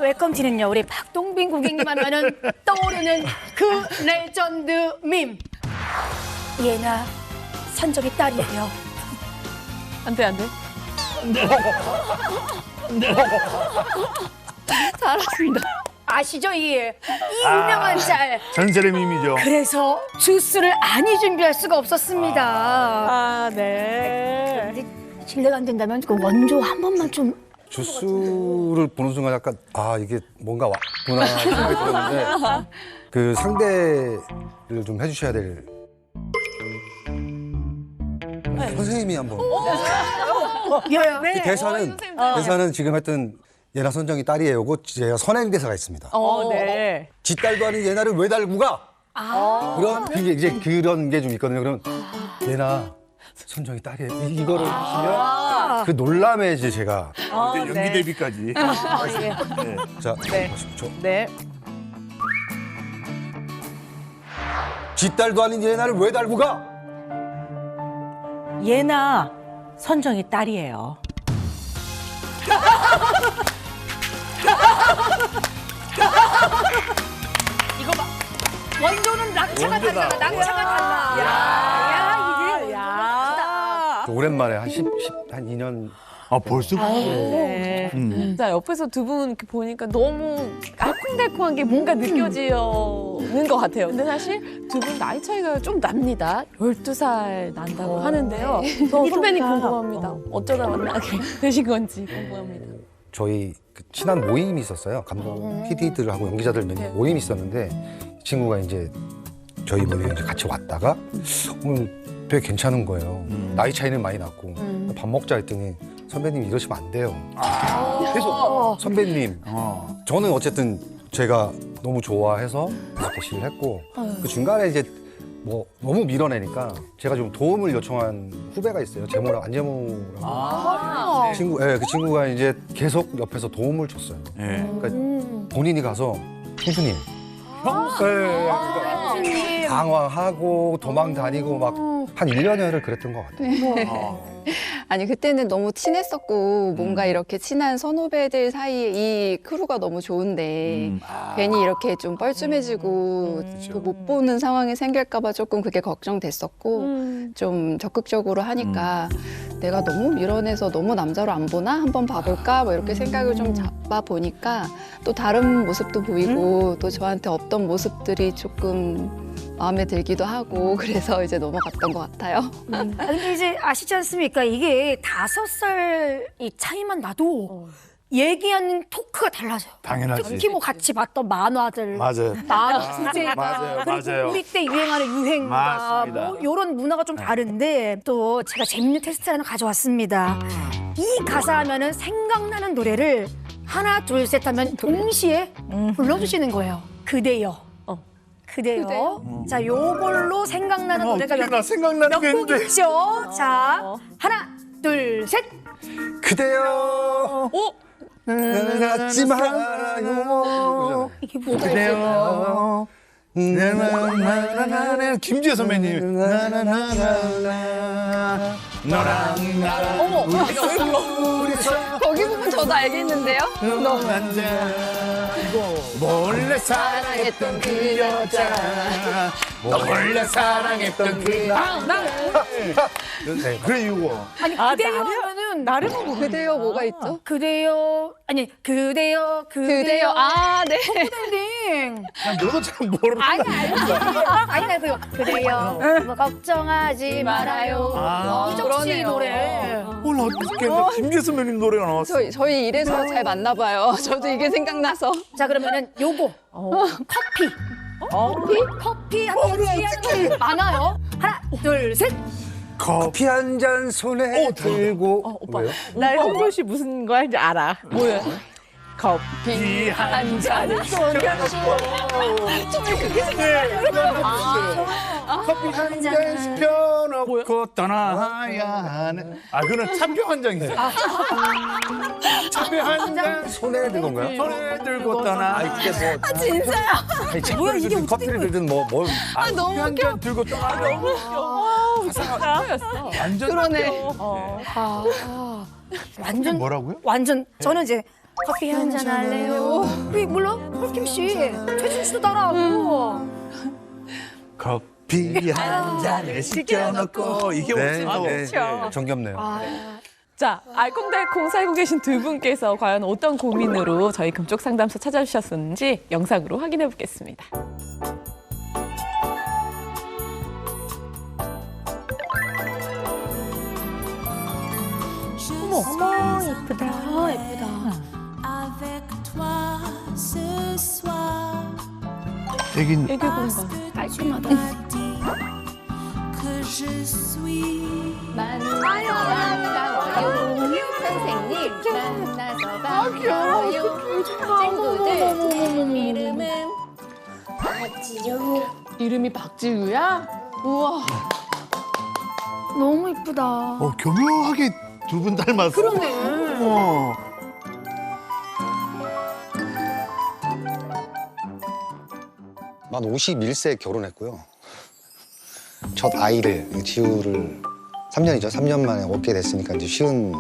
웰컴티는요, 우리 박동빈 고객님 하면은 떠오르는 그 레전드 밈. 예나 선정의 딸이에요. 안 돼, 안 돼. 잘하신다. 아시죠? 이 유명한 짤. 전설의 밈이죠. 그래서 주스를 아니 준비할 수가 없었습니다. 아, 네. 근데 실례가 안 된다면 그 원조 한 번만 좀. 주스를 보는 순간 약간 이게 뭔가 왔구나 생각이 들었는데 그 상대를 좀 해주셔야 될 선생님이 한번 네. 그 대사는 지금 했던 예나 선정이 딸이에요고 제가 선행 대사가 있습니다. 네. 지 딸도 아닌 예나를 왜 달고 가? 그런 이제 그런 게 좀 있거든요. 그럼 예나 선정이 딸이에요. 이거를 하시면 그 놀람에 이제 제가 이제 연기 네. 데뷔까지. 네. 자, 네. 보십시오. 네. 지 딸도 아닌 예나를 왜 달고 가? 예나 선정이 딸이에요. 이거 봐. 원조는 낙차가 원조다. 달라. 낙차가 달라. 야, 이게 야. 오랜만에 한 2년 아 벌써? 네. 자, 옆에서 두 분 이렇게 보니까 너무 알콩달콩한 게 뭔가 느껴지는 것 같아요. 근데 사실 두 분 나이 차이가 좀 납니다. 12살 난다고 하는데요. 저 선배님 궁금합니다. 어쩌다 만나게 되신 건지 궁금합니다. 저희 그 친한 모임이 있었어요. 감독 PD들하고 연기자들 몇 네. 모임이 있었는데 이 친구가 이제 저희 모임에 이제 같이 왔다가 오늘 되게 괜찮은 거예요. 나이 차이는 많이 났고 밥 먹자 했더니 선배님 이러시면 안 돼요. 계속 선배님. 저는 어쨌든 제가 너무 좋아해서 그렇게 시를 했고 그 중간에 이제 뭐 너무 밀어내니까 제가 좀 도움을 요청한 후배가 있어요. 제모랑 안제모라고 친구, 그 친구가 이제 계속 옆에서 도움을 줬어요. 예. 그러니까 본인이 가서 형수님, 선생님. 당황하고 도망 다니고 막 한 1년여를 그랬던 것 같아요. 아니 그때는 너무 친했었고 뭔가 이렇게 친한 선후배들 사이에 이 크루가 너무 좋은데 괜히 이렇게 좀 뻘쭘해지고 또 못 보는 상황이 생길까 봐 조금 그게 걱정됐었고 좀 적극적으로 하니까 내가 너무 밀어내서 너무 남자로 안 보나? 한번 봐볼까? 뭐 이렇게 생각을 좀 잡아보니까 또 다른 모습도 보이고 또 저한테 없던 모습들이 조금 마음에 들기도 하고 그래서 이제 넘어갔던 것 같아요. 근데 이제 아시지 않습니까? 이게 5살이 차이만 나도 얘기하는 토크가 달라져요. 당연하지. 특히 뭐 같이 봤던 만화들, 맞아요. 만화 주제가 맞아요, 그리고 맞아요. 우리 때 유행하는 유행가 맞습니다. 뭐 이런 문화가 좀 다른데 또 제가 재밌는 테스트 하나 가져왔습니다. 이 가사 하면은 생각나는 노래를 하나 둘 셋 하면 동시에 불러주시는 거예요. 그대여. 그대요. 그대요? 자, 요걸로 생각나는 노래가 나 생각나는 게 몇 곡 있는데. 있죠? 자, 하나, 둘, 셋. 그대여, 잊지 말아요. 이게 뭐가 그래요. 나나나나나 김지혜 선배님. 나나나나나 너랑 나랑 우리 거기 부분 저도 알겠는데요? 너 남자 몰래 사랑했던 그 여자 몰래 사랑했던 그 남자 그래 이거 아니, 그대요 하면은 나름은 뭐 그대요 뭐가 있죠? 그대요. 아니, 그대요. 그대요. 아 네. 땡. 너도 참 모르는 아니, 알지. 아니, 나 그대요. 뭐 걱정하지 말아요. 이적 씨 그러네요. 노래. 뭘 어떻게 김지혜 선배님 노래가 나왔어 저희 이래서 잘 맞나 봐요. 저도 이게 생각나서. 자, 그러면은 요거. 커피. 커피 한잔 많아요. 하나, 둘, 셋. 커피 한 잔 손에 들고 오빠. 왜요? 나 홍보 씨 무슨 거 하는지 알아. 뭐야? 커피 한 잔을 커피 한 잔 시켜놓고 떠나야 하는 그거는 참표 한 장이세요 참표 한 잔 손에 든 건가요? 손에 들고 떠나 이게 뭐 진짜요? 아니, 차를 들든 커피를 들든 뭘 너무 한 잔 들고 떠나 완전 그러네. 완전 뭐라고요? 완전 저는 이제 커피 한 잔 할래요? 물론 홀킴 씨, 최준 씨도 따라하고. 커피 한 잔을 시켜놓고 이게 없어. 네, 정겹네요. 자, 알콩달콩 살고 계신 두 분께서 과연 어떤 고민으로 저희 금쪽 상담소 찾아주셨는지 영상으로 확인해 보겠습니다. 어머, 예쁘다. 예쁘다. 애긴 애교 공간. 깔끔하다. 만나요 선생님 만나서 반가워요 친구들 이름은 이름이 박지우야? 우와. 너무 예쁘다. 교묘하게 두 분 닮았어. 그러네. 만 51세에 결혼했고요. 첫 아이를, 지우를 3년이죠. 3년 만에 얻게 됐으니까 이제 쉬운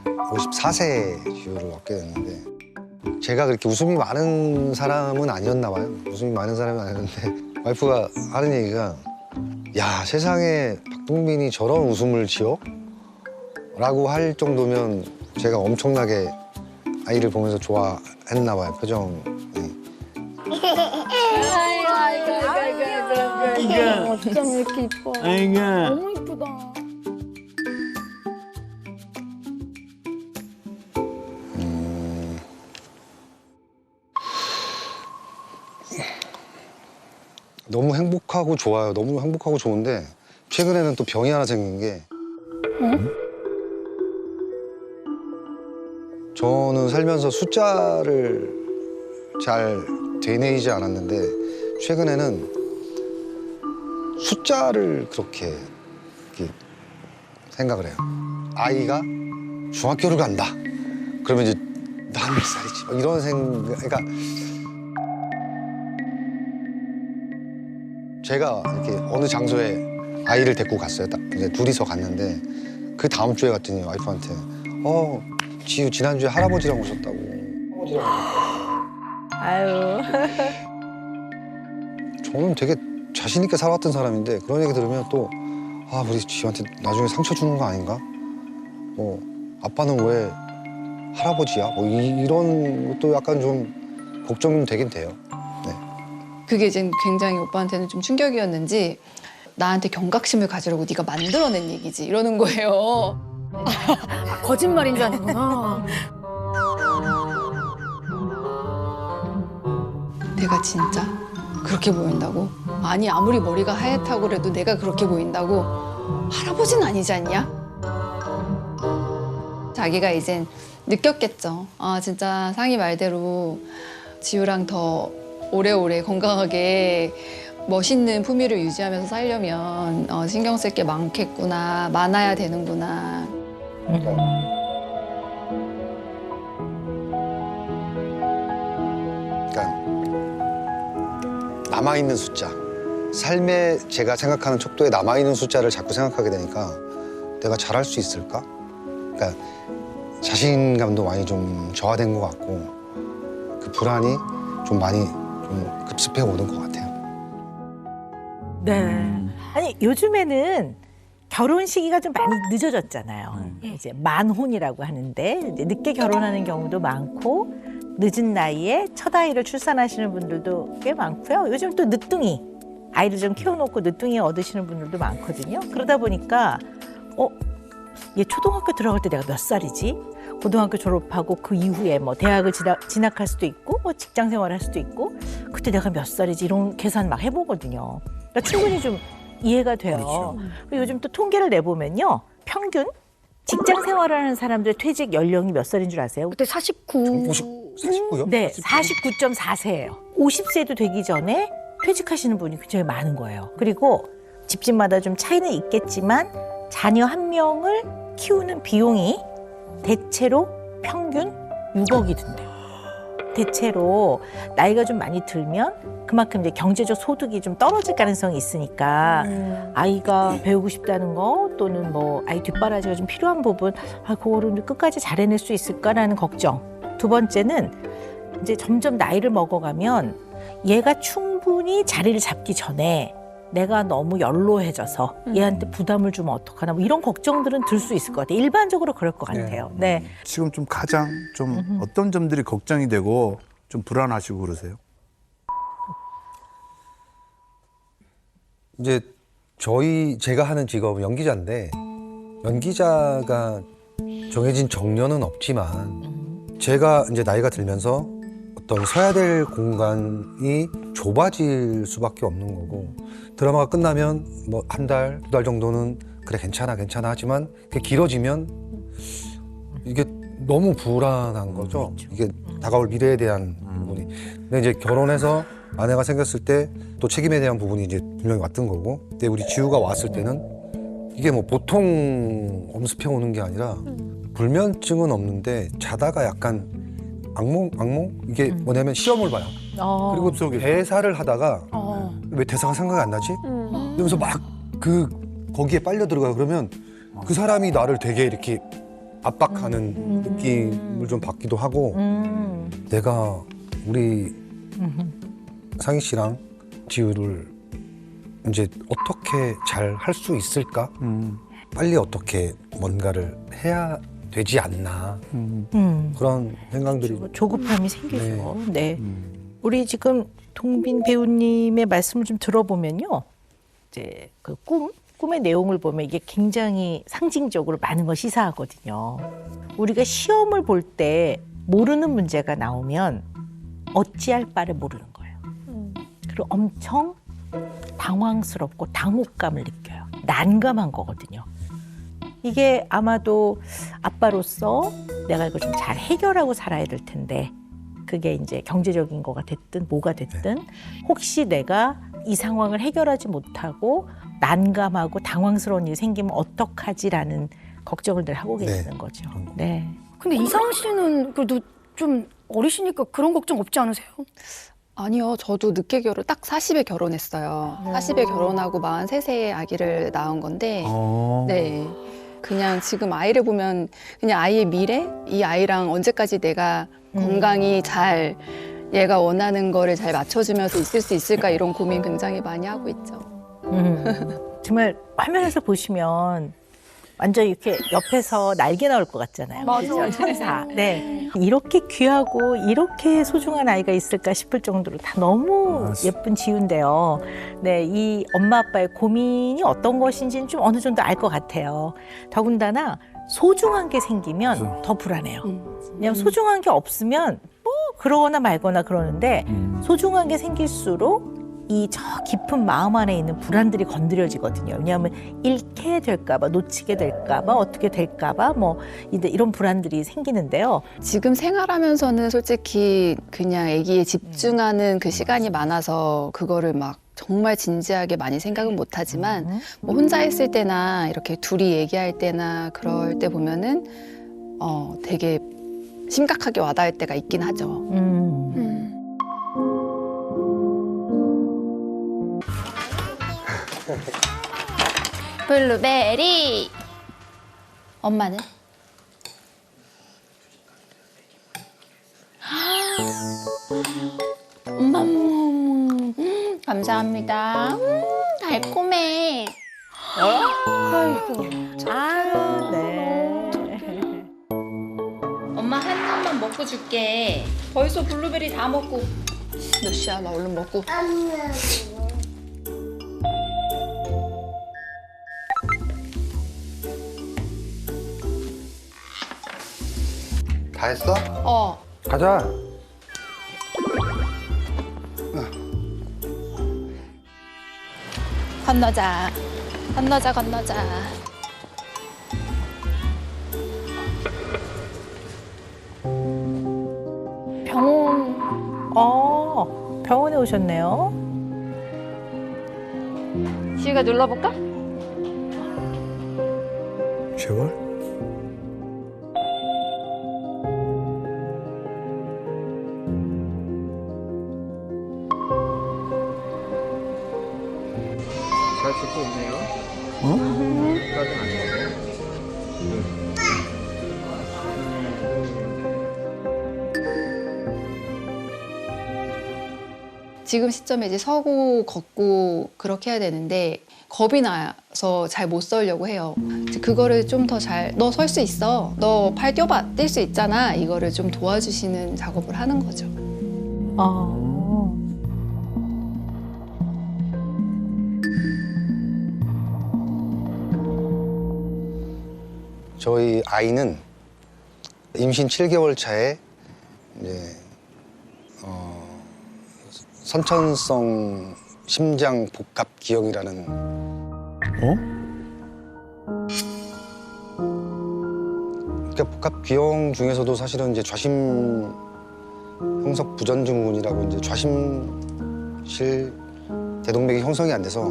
54세 지우를 얻게 됐는데 제가 그렇게 웃음이 많은 사람은 아니었나 봐요. 웃음이 많은 사람은 아니었는데 와이프가 하는 얘기가 야, 세상에 박동민이 저런 웃음을 지어? 라고 할 정도면 제가 엄청나게 아이를 보면서 좋아했나 봐요, 표정이. 어쩜 이렇게 이뻐. 아이가 너무 이쁘다. 너무 행복하고 좋아요. 너무 행복하고 좋은데 최근에는 또 병이 하나 생긴 게 저는 살면서 숫자를 잘 되뇌이지 않았는데 최근에는 숫자를 그렇게 이렇게 생각을 해요. 아이가 중학교를 간다. 그러면 이제 난 몇 살이지? 막 이런 생각. 그러니까 제가 이렇게 어느 장소에 아이를 데리고 갔어요. 딱 이제 둘이서 갔는데 그 다음 주에 갔더니 와이프한테 지우 지난주에 할아버지랑 오셨다고. 아유. 저는 되게 자신 있게 살아왔던 사람인데 그런 얘기 들으면 또 우리 지우한테 나중에 상처 주는 거 아닌가? 아빠는 왜 할아버지야? 이런 것도 약간 좀 걱정이 되긴 돼요. 네. 그게 이제 굉장히 오빠한테는 좀 충격이었는지 나한테 경각심을 가지려고 네가 만들어낸 얘기지 이러는 거예요. 거짓말인 줄 아는구나. 내가 진짜 그렇게 보인다고? 아니 아무리 머리가 하얗다고 그래도 내가 그렇게 보인다고? 할아버지는 아니지 않냐? 자기가 이젠 느꼈겠죠. 진짜 상희 말대로 지우랑 더 오래오래 건강하게 멋있는 품위를 유지하면서 살려면 신경 쓸 게 많겠구나, 많아야 되는구나. 그러니까 남아있는 숫자. 삶에 제가 생각하는 척도에 남아있는 숫자를 자꾸 생각하게 되니까 내가 잘할 수 있을까? 그러니까 자신감도 많이 좀 저하된 것 같고 그 불안이 좀 많이 좀 급습해 오는 것 같아요. 네. 아니 요즘에는 결혼 시기가 좀 많이 늦어졌잖아요. 이제 만혼이라고 하는데 이제 늦게 결혼하는 경우도 많고 늦은 나이에 첫 아이를 출산하시는 분들도 꽤 많고요. 요즘 또 늦둥이 아이를 좀 키워놓고 늦둥이 얻으시는 분들도 많거든요. 그러다 보니까 얘 초등학교 들어갈 때 내가 몇 살이지? 고등학교 졸업하고 그 이후에 뭐 대학을 진학할 수도 있고 뭐 직장 생활을 할 수도 있고 그때 내가 몇 살이지? 이런 계산 막 해보거든요. 그러니까 충분히 좀 이해가 돼요. 그렇죠. 그리고 요즘 또 통계를 내보면요. 평균 직장 생활을 하는 사람들의 퇴직 연령이 몇 살인 줄 아세요? 그때 49. 49요? 네, 49.4세예요. 50세도 되기 전에 퇴직하시는 분이 굉장히 많은 거예요. 그리고 집집마다 좀 차이는 있겠지만 자녀 한 명을 키우는 비용이 대체로 평균 6억이 든대요. 대체로 나이가 좀 많이 들면 그만큼 이제 경제적 소득이 좀 떨어질 가능성이 있으니까 아이가 배우고 싶다는 거 또는 뭐 아이 뒷바라지가 좀 필요한 부분 그거를 끝까지 잘 해낼 수 있을까라는 걱정 두 번째는 이제 점점 나이를 먹어가면 얘가 충분히 자리를 잡기 전에 내가 너무 연로해져서 얘한테 부담을 주면 어떡하나 뭐 이런 걱정들은 들 수 있을 것 같아요. 일반적으로 그럴 것 같아요. 네. 지금 좀 가장 좀 어떤 점들이 걱정이 되고 좀 불안하시고 그러세요? 이제 제가 하는 직업은 연기자인데 연기자가 정해진 정년은 없지만 제가 이제 나이가 들면서 어떤 서야 될 공간이 좁아질 수밖에 없는 거고 드라마가 끝나면 뭐 한 달, 두 달 정도는 그래 괜찮아 하지만 그게 길어지면 이게 너무 불안한 거죠. 이게 다가올 미래에 대한 부분이. 근데 이제 결혼해서 아내가 생겼을 때 또 책임에 대한 부분이 이제 분명히 왔던 거고 근데 우리 지우가 왔을 때는 이게 뭐 보통 엄습해 오는 게 아니라 불면증은 없는데 자다가 약간 악몽? 이게 뭐냐면 시험을 봐요. 그리고 대사를 하다가 왜 대사가 생각이 안 나지? 이러면서 막 거기에 빨려 들어가요. 그러면 그 사람이 나를 되게 이렇게 압박하는 느낌을 좀 받기도 하고 내가 우리 상희 씨랑 지우를 이제 어떻게 잘 할 수 있을까? 빨리 어떻게 뭔가를 해야 되지 않나 그런 생각들이 조급함이 생기죠. 네. 우리 지금 동빈 배우님의 말씀을 좀 들어보면요. 이제 그 꿈의 내용을 보면 이게 굉장히 상징적으로 많은 걸 시사하거든요. 우리가 시험을 볼 때 모르는 문제가 나오면 어찌할 바를 모르는 거예요. 그리고 엄청 당황스럽고 당혹감을 느껴요. 난감한 거거든요. 이게 아마도 아빠로서 내가 이걸 좀 잘 해결하고 살아야 될 텐데 그게 이제 경제적인 거가 됐든 뭐가 됐든 혹시 내가 이 상황을 해결하지 못하고 난감하고 당황스러운 일이 생기면 어떡하지라는 걱정을 늘 하고 계시는 거죠. 네. 근데 이상은 씨는 그래도 좀 어리시니까 그런 걱정 없지 않으세요? 아니요, 저도 늦게 딱 40에 결혼했어요. 40에 결혼하고 43세에 아기를 낳은 건데, 네. 그냥 지금 아이를 보면 그냥 아이의 미래? 이 아이랑 언제까지 내가 건강히 잘 얘가 원하는 거를 잘 맞춰주면서 있을 수 있을까 이런 고민 굉장히 많이 하고 있죠. 정말 화면에서 보시면 완전 이렇게 옆에서 날개 나올 것 같잖아요. 맞아요. 천사. 네. 이렇게 귀하고 이렇게 소중한 아이가 있을까 싶을 정도로 다 너무 예쁜 지우인데요. 네, 이 엄마 아빠의 고민이 어떤 것인지는 좀 어느 정도 알 것 같아요. 더군다나 소중한 게 생기면 더 불안해요. 왜냐하면 소중한 게 없으면 뭐 그러거나 말거나 그러는데 소중한 게 생길수록 이 저 깊은 마음 안에 있는 불안들이 건드려지거든요. 왜냐하면 잃게 될까봐, 놓치게 될까봐, 어떻게 될까봐 뭐 이런 불안들이 생기는데요. 지금 생활하면서는 솔직히 그냥 아기에 집중하는 그 시간이 많아서 그거를 막 정말 진지하게 많이 생각은 못하지만 뭐 혼자 있을 때나 이렇게 둘이 얘기할 때나 그럴 때 보면은 되게 심각하게 와닿을 때가 있긴 하죠. 블루베리. 엄마는? 엄마, 감사합니다. 달콤해. 아이고. 아, 네. 엄마 한 입만 먹고 줄게. 벌써 블루베리 다 먹고. 몇 시야? 나 얼른 먹고. 다 했어? 가자. 건너자. 건너자. 병원에 오셨네요. 지우가 눌러볼까? 제발? 잘 듣고 있네요. 까지는 아니고. 지금 시점에 이제 서고 걷고 그렇게 해야 되는데 겁이 나서 잘 못 서려고 해요. 이제 그거를 좀 더 잘, 너 설 수 있어. 너 팔 뛰어봐. 뛸 수 있잖아. 이거를 좀 도와주시는 작업을 하는 거죠. 저희 아이는 임신 7개월 차에 이제 선천성 심장 복합 기형이라는 그러니까 복합 기형 중에서도 사실은 이제 좌심 형성 부전 증후군이라고 이제 좌심실 대동맥이 형성이 안 돼서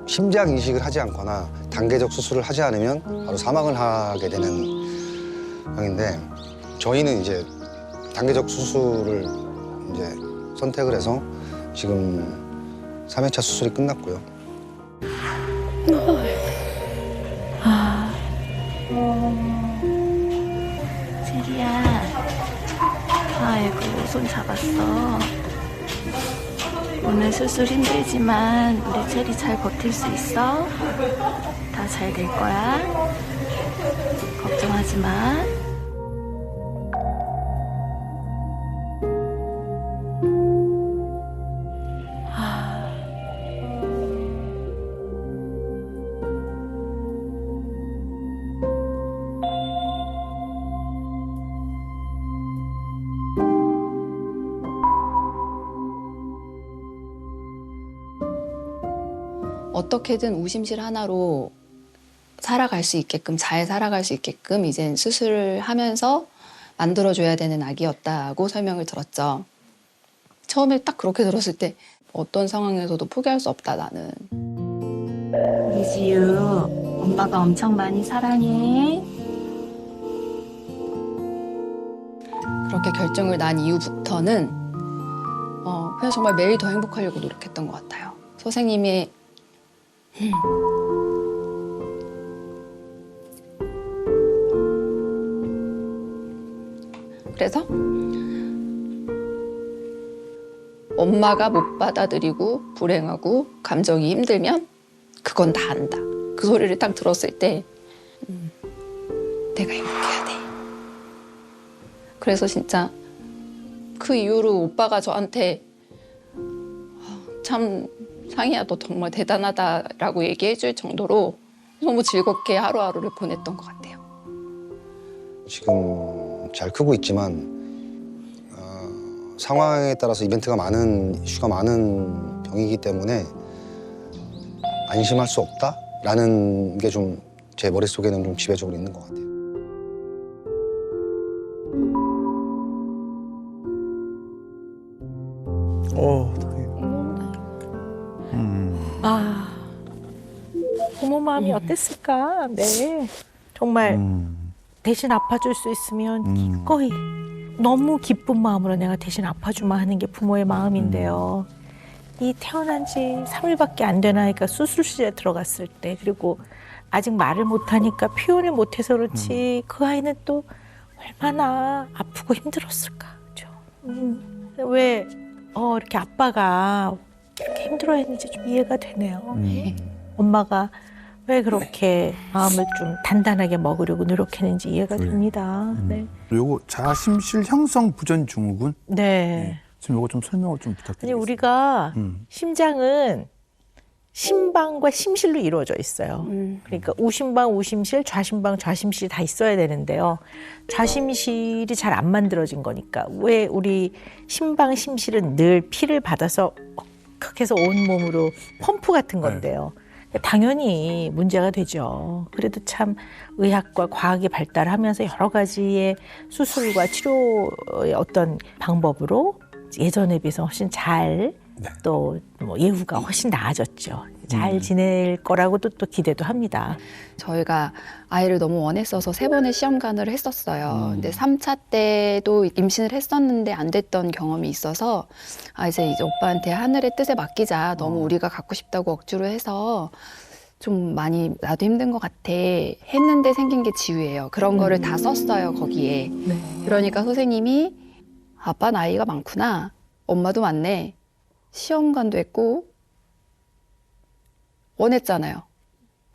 심장 이식을 하지 않거나 단계적 수술을 하지 않으면 바로 사망을 하게 되는 병인데 저희는 이제 단계적 수술을 이제 선택을 해서 지금 3회차 수술이 끝났고요. 제리야, 아이고 손 잡았어. 오늘 수술 힘들지만 우리 체리 잘 버틸 수 있어? 다 잘 될 거야. 걱정하지 마. 어떻게든 우심실 하나로 살아갈 수 있게끔, 잘 살아갈 수 있게끔 이젠 수술을 하면서 만들어줘야 되는 아기였다고 설명을 들었죠. 처음에 딱 그렇게 들었을 때 어떤 상황에서도 포기할 수 없다, 나는. 이지유, 엄마가 엄청 많이 사랑해. 그렇게 결정을 난 이후부터는 그냥 정말 매일 더 행복하려고 노력했던 것 같아요. 선생님이 그래서 엄마가 못 받아들이고 불행하고 감정이 힘들면 그건 다 안다. 그 소리를 딱 들었을 때 내가 행복해야 돼. 그래서 진짜 그 이후로 오빠가 저한테 참 상희야 너 정말 대단하다라고 얘기해 줄 정도로 너무 즐겁게 하루하루를 보냈던 것 같아요. 지금 잘 크고 있지만 상황에 따라서 이벤트가 많은, 이슈가 많은 병이기 때문에 안심할 수 없다라는 게 좀 제 머릿속에는 좀 지배적으로 있는 것 같아요. 부모 마음이 어땠을까? 네. 정말 대신 아파줄 수 있으면 기꺼이 너무 기쁜 마음으로 내가 대신 아파주마 하는 게 부모의 마음인데요. 이 태어난 지 3일밖에 안 된 아이가 수술실에 들어갔을 때 그리고 아직 말을 못하니까 표현을 못해서 그렇지 그 아이는 또 얼마나 아프고 힘들었을까. 그죠? 왜 이렇게 아빠가 이렇게 힘들어했는지 좀 이해가 되네요. 엄마가 왜 그렇게 마음을 좀 단단하게 먹으려고 노력했는지 이해가 됩니다. 네. 요거 자심실 형성 부전 증후군. 네. 지금 요거 좀 설명을 좀 부탁드리겠습니다. 아니 우리가 심장은 심방과 심실로 이루어져 있어요. 그러니까 우심방, 우심실, 좌심방, 좌심실이 다 있어야 되는데요. 좌심실이 잘 안 만들어진 거니까 왜 우리 심방, 심실은 늘 피를 받아서 크게 해서 온 몸으로 펌프 같은 건데요. 당연히 문제가 되죠. 그래도 참 의학과 과학이 발달하면서 여러 가지의 수술과 치료의 어떤 방법으로 예전에 비해서 훨씬 잘 또 뭐 예후가 훨씬 나아졌죠. 잘 지낼 거라고도 또 기대도 합니다. 저희가 아이를 너무 원했어서 3번의 시험관을 했었어요. 근데 3차 때도 임신을 했었는데 안 됐던 경험이 있어서 이제 오빠한테 하늘의 뜻에 맡기자. 너무 우리가 갖고 싶다고 억지로 해서 좀 많이 나도 힘든 것 같아 했는데 생긴 게 지유예요. 그런 거를 다 썼어요, 거기에. 그러니까 선생님이 아빠 나이가 많구나. 엄마도 많네. 시험관도 했고 원했잖아요.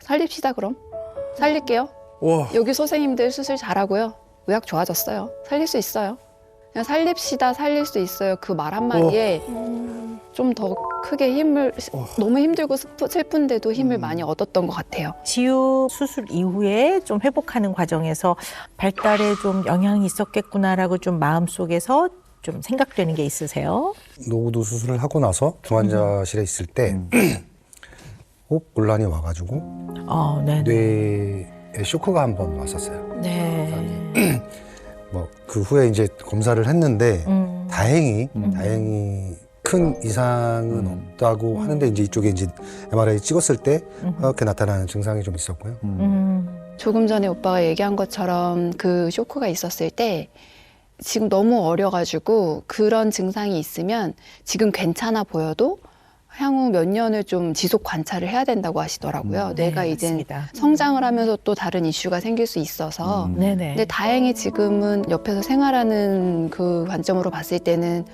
살립시다 그럼. 살릴게요. 와. 여기 선생님들 수술 잘하고요. 의학 좋아졌어요. 살릴 수 있어요. 그냥 살립시다, 살릴 수 있어요. 그 말 한마디에 좀 더 크게 힘을, 너무 힘들고 슬픈데도 힘을 많이 얻었던 것 같아요. 지우 수술 이후에 좀 회복하는 과정에서 발달에 좀 영향이 있었겠구나라고 좀 마음속에서 좀 생각되는 게 있으세요? 노후도 수술을 하고 나서 중환자실에 있을 때 호흡곤란이 와가지고 네. 뇌에 쇼크가 한 번 왔었어요. 네. 뭐 그 후에 이제 검사를 했는데 다행히 큰 이상은 없다고 하는데 이제 이쪽에 이제 MRI 찍었을 때 이렇게 나타나는 증상이 좀 있었고요. 조금 전에 오빠가 얘기한 것처럼 그 쇼크가 있었을 때 지금 너무 어려가지고 그런 증상이 있으면 지금 괜찮아 보여도 향후 몇 년을 좀 지속 관찰을 해야 된다고 하시더라고요. 뇌가 이제 성장을 하면서 또 다른 이슈가 생길 수 있어서. 네네. 근데 다행히 지금은 옆에서 생활하는 그 관점으로 봤을 때는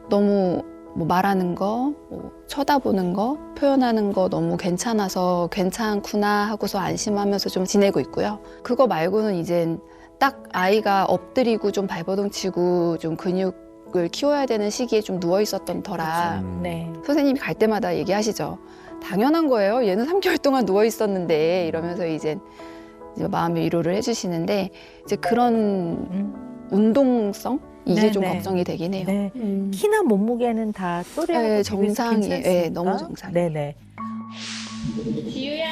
너무 뭐 말하는 거, 뭐 쳐다보는 거, 표현하는 거 너무 괜찮아서 괜찮구나 하고서 안심하면서 좀 지내고 있고요. 그거 말고는 이젠 딱 아이가 엎드리고 좀 발버둥 치고 좀 근육을 키워야 되는 시기에 좀 누워 있었던 터라 네. 선생님이 갈 때마다 얘기하시죠. 당연한 거예요. 얘는 3개월 동안 누워 있었는데 이러면서 이제 마음의 위로를 해주시는데 이제 그런 운동성 이게 좀 네네. 걱정이 되긴 해요. 네. 키나 몸무게는 다 또래하고 네, 비교해서 정상이에요. 네, 괜찮습니까? 너무 정상이에요. 네네. 지유야.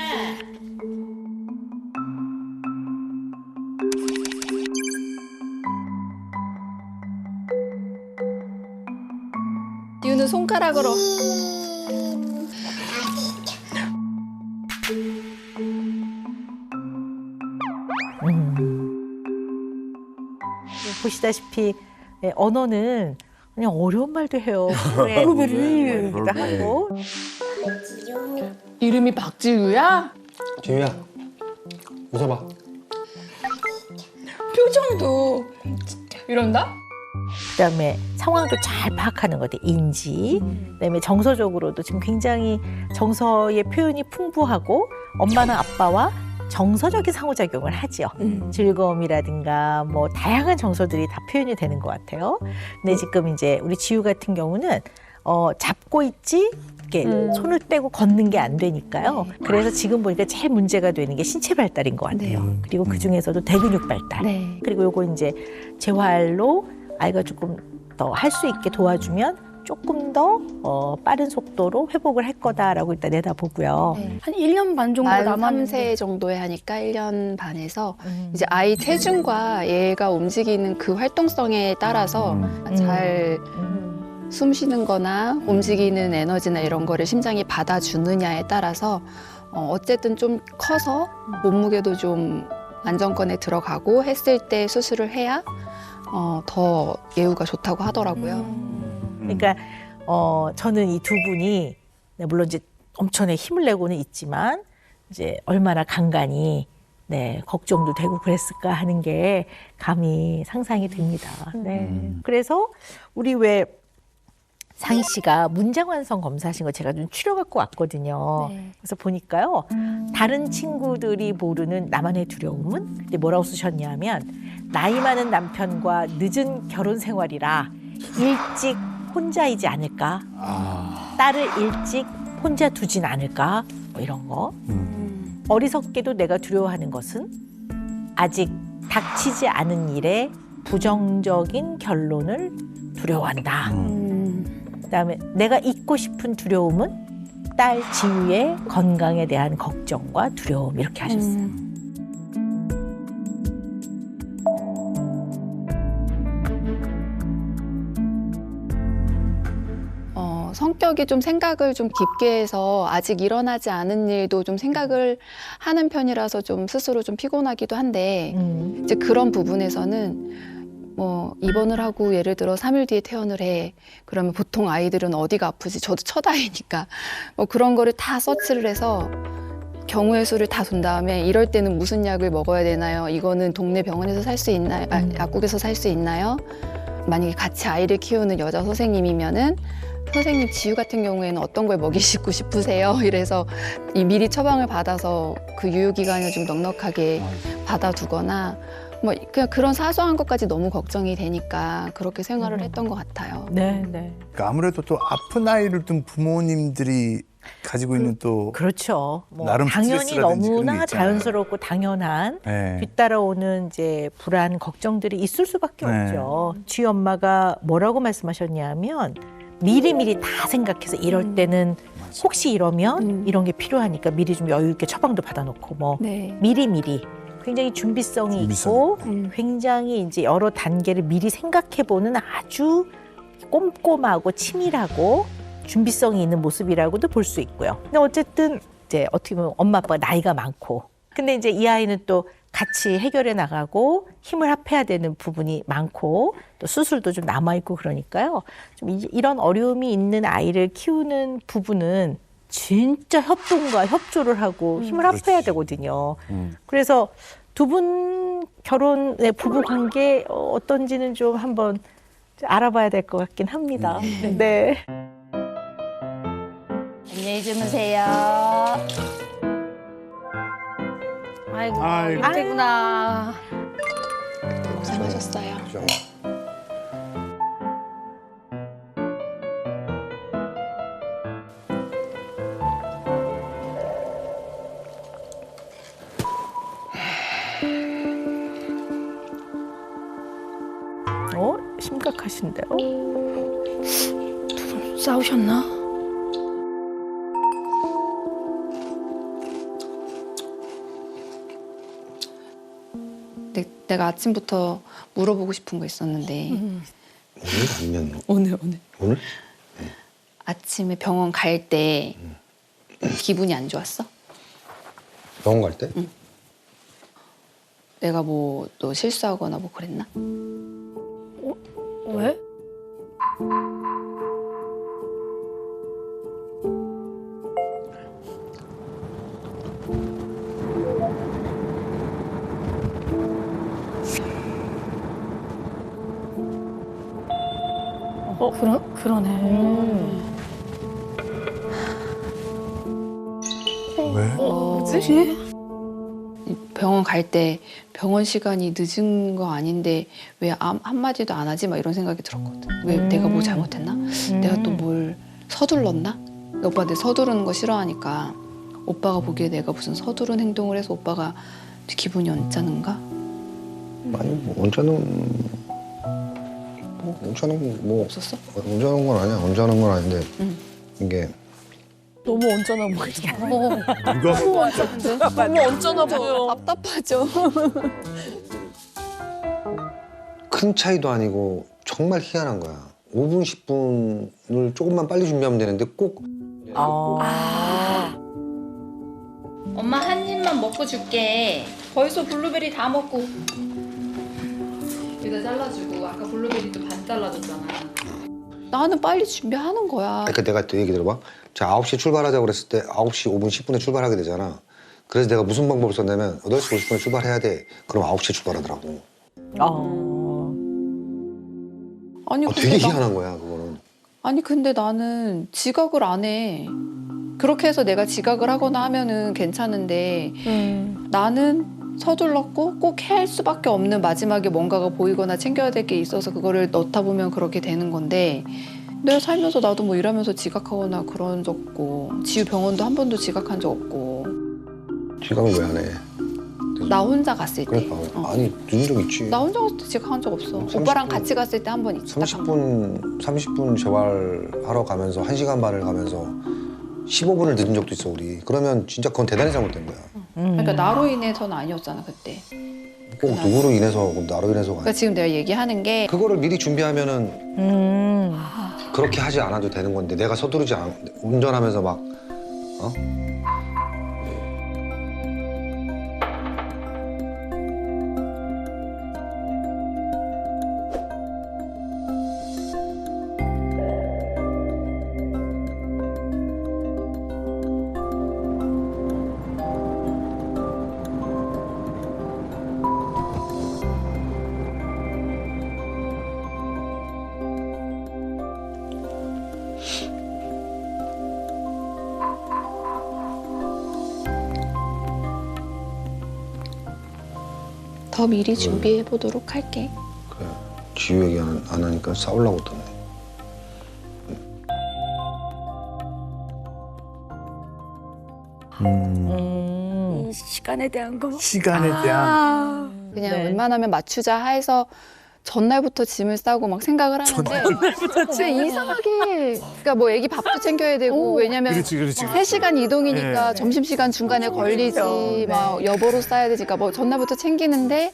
지우는 손가락으로. 보시다시피 언어는 그냥 어려운 말도 해요. 블루베리기도 하고. 이름이 박지우야? 지우야, 웃어봐. 표정도 이런다? 그다음에 상황도 잘 파악하는 것 같아요. 인지. 그다음에 정서적으로도 지금 굉장히 정서의 표현이 풍부하고 엄마나 아빠와 정서적인 상호작용을 하죠. 즐거움이라든가 뭐 다양한 정서들이 다 표현이 되는 것 같아요. 근데 지금 이제 우리 지우 같은 경우는 잡고 있지 이렇게 손을 떼고 걷는 게 안 되니까요. 그래서 지금 보니까 제일 문제가 되는 게 신체 발달인 것 같아요. 그리고 그 중에서도 대근육 발달. 네. 그리고 요거 이제 재활로 아이가 조금 더 할 수 있게 도와주면 조금 더 빠른 속도로 회복을 할 거다라고 일단 내다보고요. 네. 한 1년 반 정도 만 남았는데 3세 정도에 하니까 1년 반에서 이제 아이 체중과 얘가 움직이는 그 활동성에 따라서 잘 숨 쉬는 거나 움직이는 에너지나 이런 거를 심장이 받아주느냐에 따라서 어쨌든 좀 커서 몸무게도 좀 안정권에 들어가고 했을 때 수술을 해야 더 예후가 좋다고 하더라고요. 그러니까 저는 이 두 분이 물론 이제 엄청나게 힘을 내고는 있지만 이제 얼마나 간간히 걱정도 되고 그랬을까 하는 게 감히 상상이 됩니다. 네. 그래서 우리 왜 상희 씨가 문장 완성 검사하신 거 제가 좀 추려 갖고 왔거든요. 그래서 보니까요. 다른 친구들이 모르는 나만의 두려움은 근데 뭐라고 쓰셨냐면 나이 많은 남편과 늦은 결혼 생활이라 일찍 혼자이지 않을까? 딸을 일찍 혼자 두진 않을까? 뭐 이런 거. 어리석게도 내가 두려워하는 것은 아직 닥치지 않은 일에 부정적인 결론을 두려워한다. 그다음에 내가 잊고 싶은 두려움은 딸 지우의 건강에 대한 걱정과 두려움 이렇게 하셨어요. 성격이 좀 생각을 좀 깊게 해서 아직 일어나지 않은 일도 좀 생각을 하는 편이라서 좀 스스로 좀 피곤하기도 한데 이제 그런 부분에서는 뭐 입원을 하고 예를 들어 3일 뒤에 퇴원을 해. 그러면 보통 아이들은 어디가 아프지? 저도 첫 아이니까 뭐 그런 거를 다 서치를 해서 경우의 수를 다 둔 다음에 이럴 때는 무슨 약을 먹어야 되나요? 이거는 동네 병원에서 살 수 있나요? 약국에서 살 수 있나요? 만약에 같이 아이를 키우는 여자 선생님이면은 선생님 지유 같은 경우에는 어떤 걸 먹이시고 싶으세요? 이래서 이 미리 처방을 받아서 그 유효 기간을 좀 넉넉하게 받아두거나 뭐 그냥 그런 사소한 것까지 너무 걱정이 되니까 그렇게 생활을 했던 것 같아요. 네, 네. 그러니까 아무래도 또 아픈 아이를 둔 부모님들이 가지고 있는 또 그렇죠. 뭐 나름 당연히 스트레스라든지 그런 게 너무나 있잖아요. 자연스럽고 당연한 네. 뒤따라오는 이제 불안, 걱정들이 있을 수밖에 네. 없죠. 쥐 엄마가 뭐라고 말씀하셨냐면 미리미리 다 생각해서 이럴 때는 혹시 이러면 이런 게 필요하니까 미리 좀 여유 있게 처방도 받아놓고 뭐 네. 미리미리 굉장히 준비성이 있고 굉장히 이제 여러 단계를 미리 생각해보는 아주 꼼꼼하고 치밀하고 준비성이 있는 모습이라고도 볼 수 있고요. 근데 어쨌든 이제 어떻게 보면 엄마 아빠가 나이가 많고 근데 이제 이 아이는 또 같이 해결해 나가고 힘을 합해야 되는 부분이 많고 또 수술도 좀 남아있고 그러니까요. 좀 이런 어려움이 있는 아이를 키우는 부분은 진짜 협동과 협조를 하고 힘을 합해야 되거든요. 그래서 두 분 결혼의 부부 관계 어떤지는 좀 한번 알아봐야 될 것 같긴 합니다. 네. 안녕히 주무세요. 아이고, 아이고. 이때구나. 고생하셨어요. 심각하신데요? 싸우셨나? 내가 아침부터 물어보고 싶은 거 있었는데 오늘 아니면 오늘 오늘? 아침에 병원 갈 때 기분이 안 좋았어? 병원 갈 때? 내가 뭐 또 실수하거나 뭐 그랬나? 왜? 그러네. 왜? 뭐지? 병원 갈 때 병원 시간이 늦은 거 아닌데 왜 한마디도 안 하지? 막 이런 생각이 들었거든. 왜 내가 뭐 잘못했나? 내가 또 뭘 서둘렀나? 오빠 내 서두르는 거 싫어하니까 오빠가 보기에 내가 무슨 서두른 행동을 해서 오빠가 기분이 언짢은가? 아니 뭐 언짢은 뭐 없었어? 언짢은 건 아니야. 언짢은 건 아닌데 이게 너무 언짢아 보이죠. 누가 너무 언짢아 보여. 답답하죠. 큰 차이도 아니고 정말 희한한 거야. 5분, 10분을 조금만 빨리 준비하면 되는데 꼭 엄마 한 입만 먹고 줄게. 벌써 블루베리 다 먹고. 여기다 잘라주고 아까 블루베리도 반 잘라줬잖아. 나는 빨리 준비하는 거야. 그러니까 내가 또 얘기 들어봐. 자, 9시에 출발하자고 그랬을 때 9시 5분, 10분에 출발하게 되잖아. 그래서 내가 무슨 방법을 썼냐면 8시 50분에 출발해야 돼. 그럼 9시에 출발하더라고. 아니 되게 근데 희한한 거야, 그거는. 아니 근데 나는 지각을 안 해. 그렇게 해서 내가 지각을 하거나 하면은 괜찮은데 나는 서둘렀고 꼭 할 수밖에 없는 마지막에 뭔가가 보이거나 챙겨야 될 게 있어서 그거를 넣다 보면 그렇게 되는 건데 내가 살면서 나도 뭐 일하면서 지각하거나 그런 적 없고 지우 병원도 한 번도 지각한 적 없고 지각을 왜 안 해? 나 혼자 갔을 때 그러니까. 아니, 늦은 적 있지. 나 혼자 갔을 때 지각한 적 없어. 30분. 오빠랑 같이 갔을 때 한 번 있지. 딱 한 번. 30분 재활하러 가면서 1시간 반을 가면서 15분을 늦은 적도 있어, 우리. 그러면 진짜 그건 대단히 잘못된 거야. 그러니까 나로 인해서는 아니었잖아 그때. 꼭 누구로 인해서, 나로 인해서가 그러니까 아니야. 지금 내가 얘기하는 게 그거를 미리 준비하면은 그렇게 하지 않아도 되는 건데 내가 서두르지 않아. 운전하면서 막 더 미리 준비해 보도록 할게. 그래. 지유 얘기 안 하니까 싸우려고 했더니. 이 시간에 대한 거. 시간에 대한 그냥 네. 웬만하면 맞추자 해서 전날부터 짐을 싸고 막 생각을 하는데 근데 이상하게 그러니까 뭐 애기 밥도 챙겨야 되고 왜냐면 그렇지. 3시간 이동이니까 네. 점심시간 중간에 걸리지 막 여보로 싸야 되니까 뭐 전날부터 챙기는데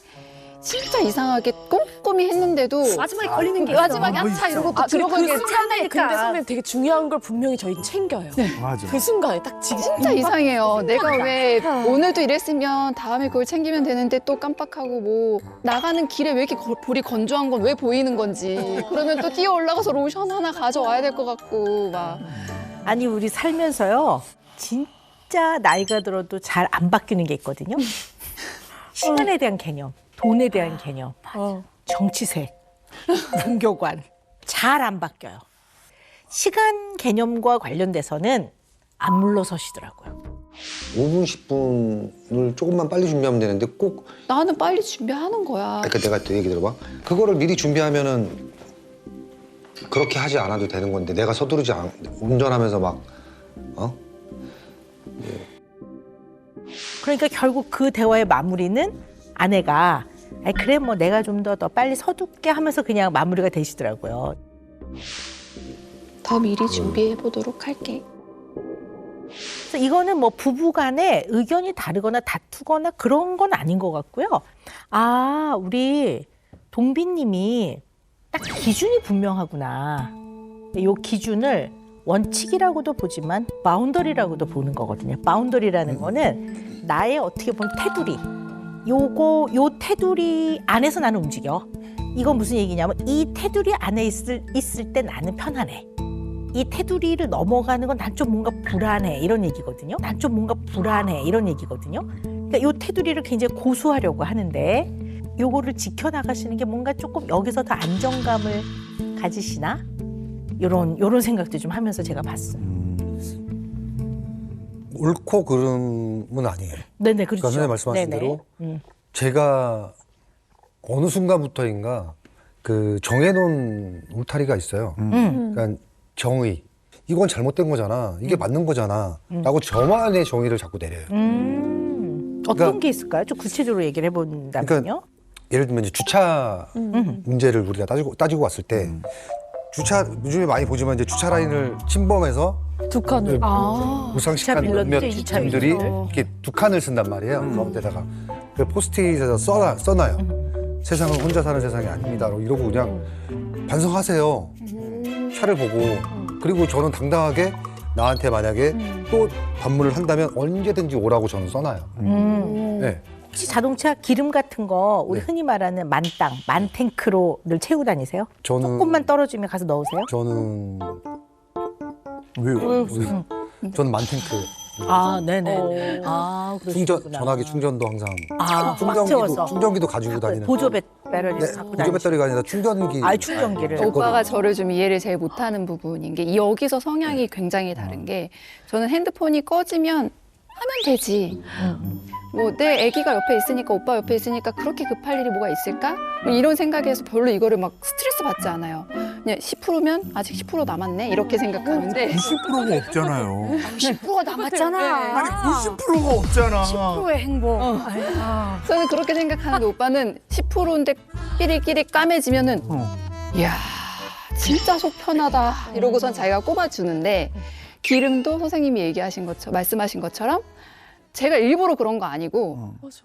진짜 이상하게 꼼꼼히 했는데도 마지막에 걸리는 게 마지막에 있어. 아차 이러고 아, 들어가게 그 순간에 근데 그러니까. 선배님 되게 중요한 걸 분명히 저희 챙겨요. 맞아. 그 순간에 딱 지금 진짜 이상해요. 내가 왜 오늘도 이랬으면 다음에 그걸 챙기면 되는데 또 깜빡하고 뭐 나가는 길에 왜 이렇게 볼이 건조한 건 왜 보이는 건지 그러면 또 뛰어 올라가서 로션 하나 가져와야 될 것 같고 막 아니 우리 살면서요 진짜 나이가 들어도 잘 안 바뀌는 게 있거든요. 시간에 대한 개념, 돈에 대한 개념, 정치색, 종교관 잘 안 바뀌어요. 시간 개념과 관련돼서는 안 물러서시더라고요. 5분, 10분을 조금만 빨리 준비하면 되는데 꼭 나는 빨리 준비하는 거야. 그러니까 내가 또 얘기 들어봐. 그거를 미리 준비하면은 그렇게 하지 않아도 되는 건데 내가 서두르지 않 운전하면서 막 그러니까 결국 그 대화의 마무리는 아내가 아이, 그래 뭐 내가 좀 더 빨리 서둘게 하면서 그냥 마무리가 되시더라고요. 더 미리 준비해 보도록 할게. 그래서 이거는 뭐 부부간에 의견이 다르거나 다투거나 그런 건 아닌 것 같고요. 아, 우리 동빈님이 딱 기준이 분명하구나. 이 기준을 원칙이라고도 보지만 바운더리라고도 보는 거거든요. 바운더리라는 거는 나의 어떻게 보면 테두리. 요 테두리 안에서 나는 움직여. 이건 무슨 얘기냐면 이 테두리 안에 있을 때 나는 편안해. 이 테두리를 넘어가는 건 난 좀 뭔가 불안해 이런 얘기거든요. 난 좀 뭔가 불안해 이런 얘기거든요. 그러니까 요 테두리를 굉장히 고수하려고 하는데 요거를 지켜나가시는 게 뭔가 조금 여기서 더 안정감을 가지시나? 요런 생각도 좀 하면서 제가 봤어요. 옳고 그름은 아니에요. 네네, 그렇죠. 그러니까 선생님 말씀하신 네네. 대로 제가 어느 순간부터인가 그 정해놓은 울타리가 있어요. 그러니까 정의. 이건 잘못된 거잖아. 이게 맞는 거잖아. 라고 저만의 정의를 자꾸 내려요. 어떤 그러니까- 게 있을까요? 좀 구체적으로 얘기를 해본다면요. 예를 들면 이제 주차 문제를 우리가 따지고 왔을 때 주차 요즘에 많이 보지만 이제 주차 라인을 침범해서 두 칸을. 무상식한 주차 빌런들, 몇몇 주차 분들이 빌런들. 이렇게 두 칸을 쓴단 말이에요. 가운데다가 그 포스트잇에서 써놔요. 세상은 혼자 사는 세상이 아닙니다. 이러고 그냥 반성하세요. 차를 보고 그리고 저는 당당하게 나한테 만약에 또 반문을 한다면 언제든지 오라고 저는 써놔요. 네. 혹시 자동차 기름 같은 거 우리 네. 흔히 말하는 만땅, 만탱크로를 채우고 다니세요? 저는 조금만 떨어지면 가서 넣으세요? 저는 왜요? 저는 만탱크 아, 네네. 아, 충전 전화기 충전도 항상 아, 막 채워서. 충전기도 가지고 다니는 보조 배터리 네, 갖고 보조 다니시고. 배터리가 아니라 충전기. 아, 충전기를. 오빠가 저를 좀 이해를 제일 못하는 부분인 게 여기서 성향이 굉장히 다른 게 저는 핸드폰이 꺼지면 하면 되지. 뭐 내 아기가 옆에 있으니까 오빠 옆에 있으니까 그렇게 급할 일이 뭐가 있을까? 뭐 이런 생각에서 별로 이거를 막 스트레스 받지 않아요. 그냥 10%면 아직 10% 남았네 이렇게 생각하는데 90%가 없잖아요. 10%가 남았잖아. 아니 90%가 없잖아. 10%의 행복. 저는 그렇게 생각하는데 오빠는 10%인데 끼리끼리 까매지면은 이야 진짜 속 편하다 이러고선 자기가 꼽아주는데 기름도 선생님이 얘기하신 것처럼 말씀하신 것처럼 제가 일부러 그런 거 아니고 맞아.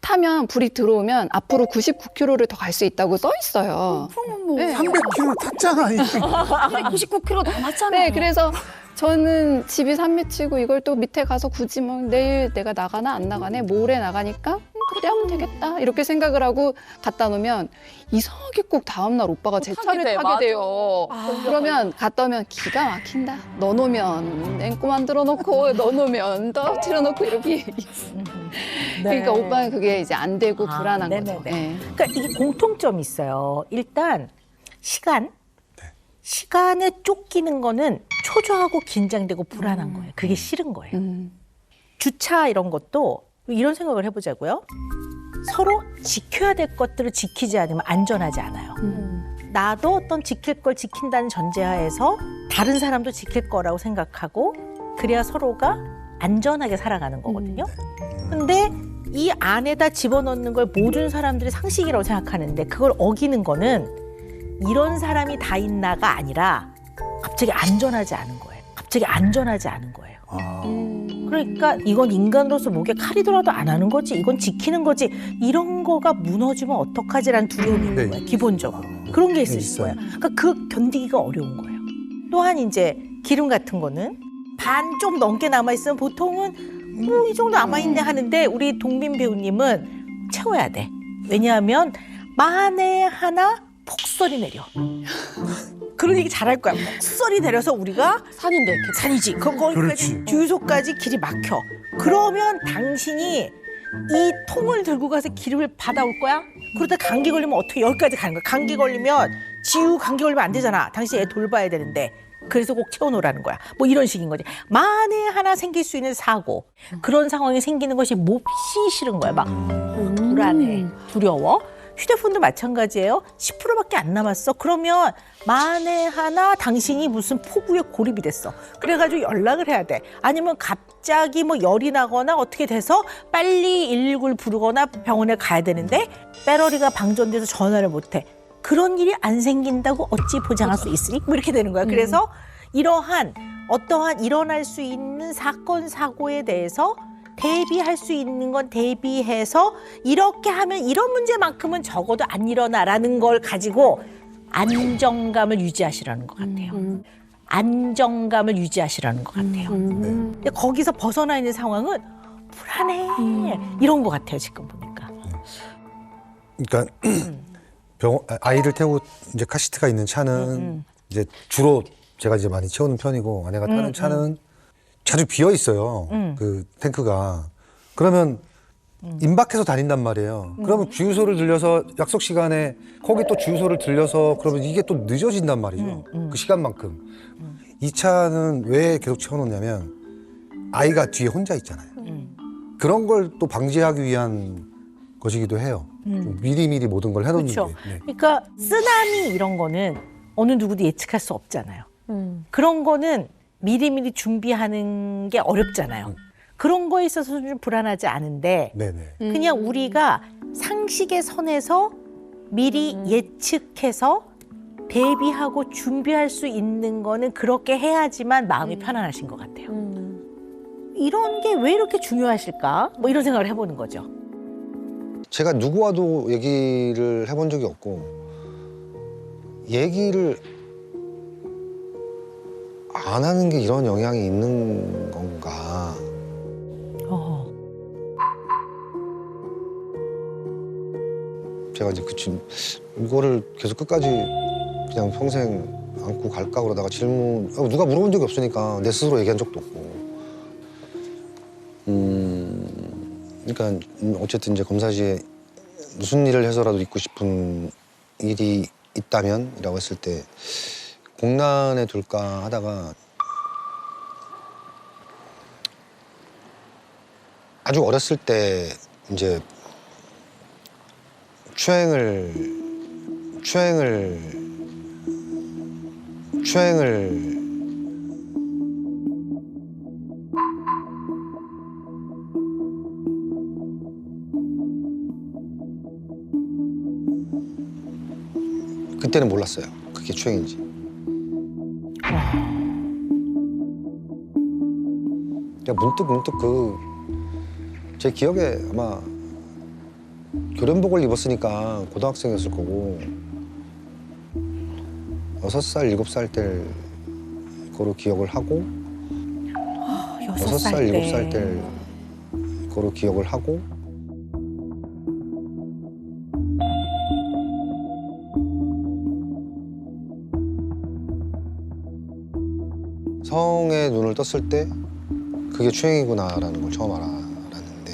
타면 불이 들어오면 앞으로 99km를 더 갈 수 있다고 써 있어요. 네. 300km 탔잖아. 99kg 남았잖아. 네, 그래서 저는 집이 산미치고 이걸 또 밑에 가서 굳이 뭐 내일 내가 나가나 안 나가네 모레 나가니까 그때 하면 되겠다 이렇게 생각을 하고 갖다 놓으면 이상하게 꼭 다음날 오빠가 제 차를 돼, 타게 맞아. 돼요. 그러면 갔다 오면 기가 막힌다. 넣어놓으면 냉고 만들어 놓고 넣어놓으면 떨어뜨려 놓고 이렇게 그러니까 오빠는 그게 이제 안 되고 아, 불안한 네네네. 거죠. 네. 그러니까 이게 공통점이 있어요. 일단 시간. 시간에 쫓기는 거는 초조하고 긴장되고 불안한 거예요. 그게 싫은 거예요. 주차 이런 것도 이런 생각을 해보자고요. 서로 지켜야 될 것들을 지키지 않으면 안전하지 않아요. 나도 어떤 지킬 걸 지킨다는 전제하에서 다른 사람도 지킬 거라고 생각하고 그래야 서로가 안전하게 살아가는 거거든요. 근데 이 안에다 집어넣는 걸 모든 사람들이 상식이라고 생각하는데 그걸 어기는 거는 이런 사람이 다 있나가 아니라 갑자기 안전하지 않은 거예요. 갑자기 안전하지 않은 거예요. 그러니까 이건 인간으로서 목에 칼이 들어도 안 하는 거지, 이건 지키는 거지, 이런 거가 무너지면 어떡하지라는 두려움이 있는 거예요. 기본적으로 그런 게 있으신 거예요. 그러니까 그 견디기가 어려운 거예요. 또한 이제 기름 같은 거는 반 좀 넘게 남아 있으면 보통은 뭐 이 정도 남아 있네 하는데 우리 동민 배우님은 채워야 돼. 왜냐하면 만에 하나 폭설이 내려. 그런 얘기 잘할 거야. 폭설이 내려서 우리가 산인데. 산이지. 거기까지 그렇지. 주유소까지 길이 막혀. 그러면 당신이 이 통을 들고 가서 기름을 받아올 거야? 그러다 감기 걸리면 어떻게 여기까지 가는 거야? 감기 걸리면 감기 걸리면 안 되잖아. 당신 애 돌봐야 되는데. 그래서 꼭 채워놓으라는 거야. 뭐 이런 식인 거지. 만에 하나 생길 수 있는 사고. 그런 상황이 생기는 것이 몹시 싫은 거야. 막 불안해, 두려워. 휴대폰도 마찬가지예요. 10%밖에 안 남았어. 그러면 만에 하나 당신이 무슨 폭우에 고립이 됐어. 그래가지고 연락을 해야 돼. 아니면 갑자기 뭐 열이 나거나 어떻게 돼서 빨리 119를 부르거나 병원에 가야 되는데 배터리가 방전돼서 전화를 못 해. 그런 일이 안 생긴다고 어찌 보장할 수 있으니? 뭐 이렇게 되는 거야. 그래서 이러한 어떠한 일어날 수 있는 사건, 사고에 대해서 대비할 수 있는 건 대비해서 이렇게 하면 이런 문제만큼은 적어도 안 일어나라는 걸 가지고 안정감을 유지하시라는 것 같아요. 안정감을 유지하시라는 것 같아요. 근데 거기서 벗어나 있는 상황은 불안해. 이런 것 같아요, 지금 보니까. 그러니까 아이를 태우고 이제 카시트가 있는 차는 이제 주로 제가 이제 많이 채우는 편이고 아내가 타는 차는 자주 비어 있어요. 그 탱크가. 그러면 임박해서 다닌단 말이에요. 그러면 주유소를 들려서 약속 시간에 거기 또 주유소를 들려서 그러면 이게 또 늦어진단 말이죠. 그 시간만큼. 이 차는 왜 계속 채워놓냐면 아이가 뒤에 혼자 있잖아요. 그런 걸 또 방지하기 위한 것이기도 해요. 좀 미리미리 모든 걸 해놓는 그렇죠. 게. 네. 그러니까 쓰나미 이런 거는 어느 누구도 예측할 수 없잖아요. 그런 거는 미리미리 준비하는 게 어렵잖아요. 그런 거에 있어서는 좀 불안하지 않은데 네네. 그냥 우리가 상식의 선에서 미리 예측해서 대비하고 준비할 수 있는 거는 그렇게 해야지만 마음이 편안하신 것 같아요. 이런 게 왜 이렇게 중요하실까? 뭐 이런 생각을 해보는 거죠. 제가 누구와도 얘기를 해본 적이 없고 얘기를 안 하는 게 이런 영향이 있는 건가. 제가 이제 이거를 계속 끝까지 그냥 평생 안고 갈까 그러다가 누가 물어본 적이 없으니까 내 스스로 얘기한 적도 없고. 그러니까 어쨌든 이제 검사실에 무슨 일을 해서라도 있고 싶은 일이 있다면이라고 했을 때 공란에 둘까 하다가 아주 어렸을 때 이제 추행을 그때는 몰랐어요. 그게 추행인지. 그냥 문득 제 기억에 아마 교련복을 입었으니까 고등학생이었을 거고 6살, 7살 때 거로 기억을 하고 6살, 7살 때 거로 기억을 하고 성에 눈을 떴을 때 그게 추행이구나라는 걸 처음 알았는데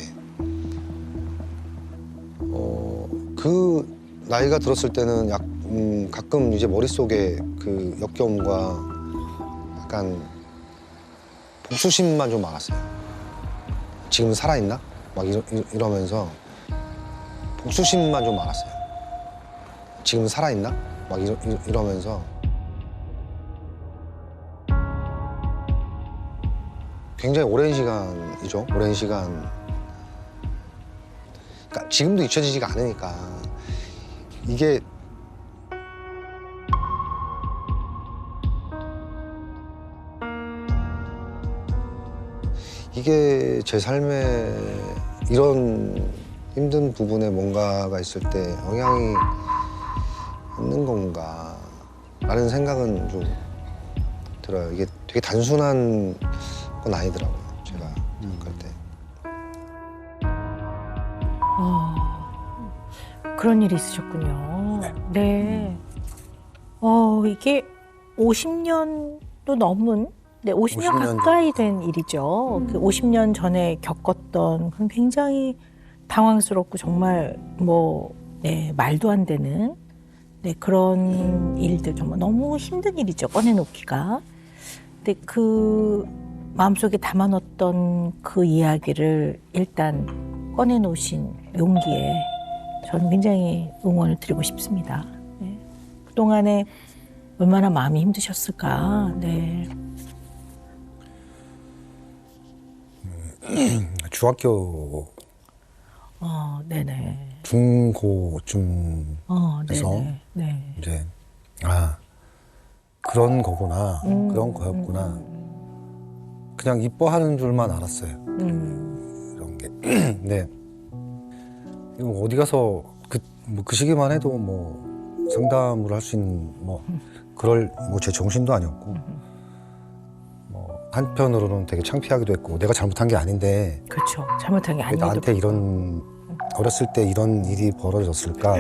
그 나이가 들었을 때는 가끔 이제 머릿속에 그 역겨움과 약간 복수심만 좀 많았어요. 지금 살아있나? 막 이러면서 복수심만 좀 많았어요. 지금 살아있나? 막 이러면서 굉장히 오랜 시간이죠. 오랜 시간. 그러니까 지금도 잊혀지지가 않으니까 이게 제 삶에 이런 힘든 부분에 뭔가가 있을 때 영향이 있는 건가 라는 생각은 좀 들어요. 이게 되게 단순한 건 아니더라고요. 제가 생각할 때. 그런 일이 있으셨군요. 네. 이게 50년도 넘은, 네, 50년 50년 가까이 된 일이죠. 그 50년 전에 겪었던 그런 굉장히 당황스럽고 정말 네, 말도 안 되는 네, 그런 일들 정말 너무 힘든 일이죠. 꺼내놓기가. 근데 그 마음속에 담아놨던 그 이야기를 일단 꺼내놓으신 용기에 저는 굉장히 응원을 드리고 싶습니다. 네. 그동안에 얼마나 마음이 힘드셨을까. 네. 중학교 네네. 중고쯤에서 네네. 네. 이제 그런 거구나, 그런 거였구나. 그냥 이뻐하는 줄만 알았어요. 이런 게. 네. 이거 어디 가서 그 시기만 해도 상담을 할 수 있는 그럴 제 정신도 아니었고 한편으로는 되게 창피하기도 했고 내가 잘못한 게 아닌데 그렇죠. 잘못한 게 왜 아니에도. 나한테 이런 어렸을 때 이런 일이 벌어졌을까?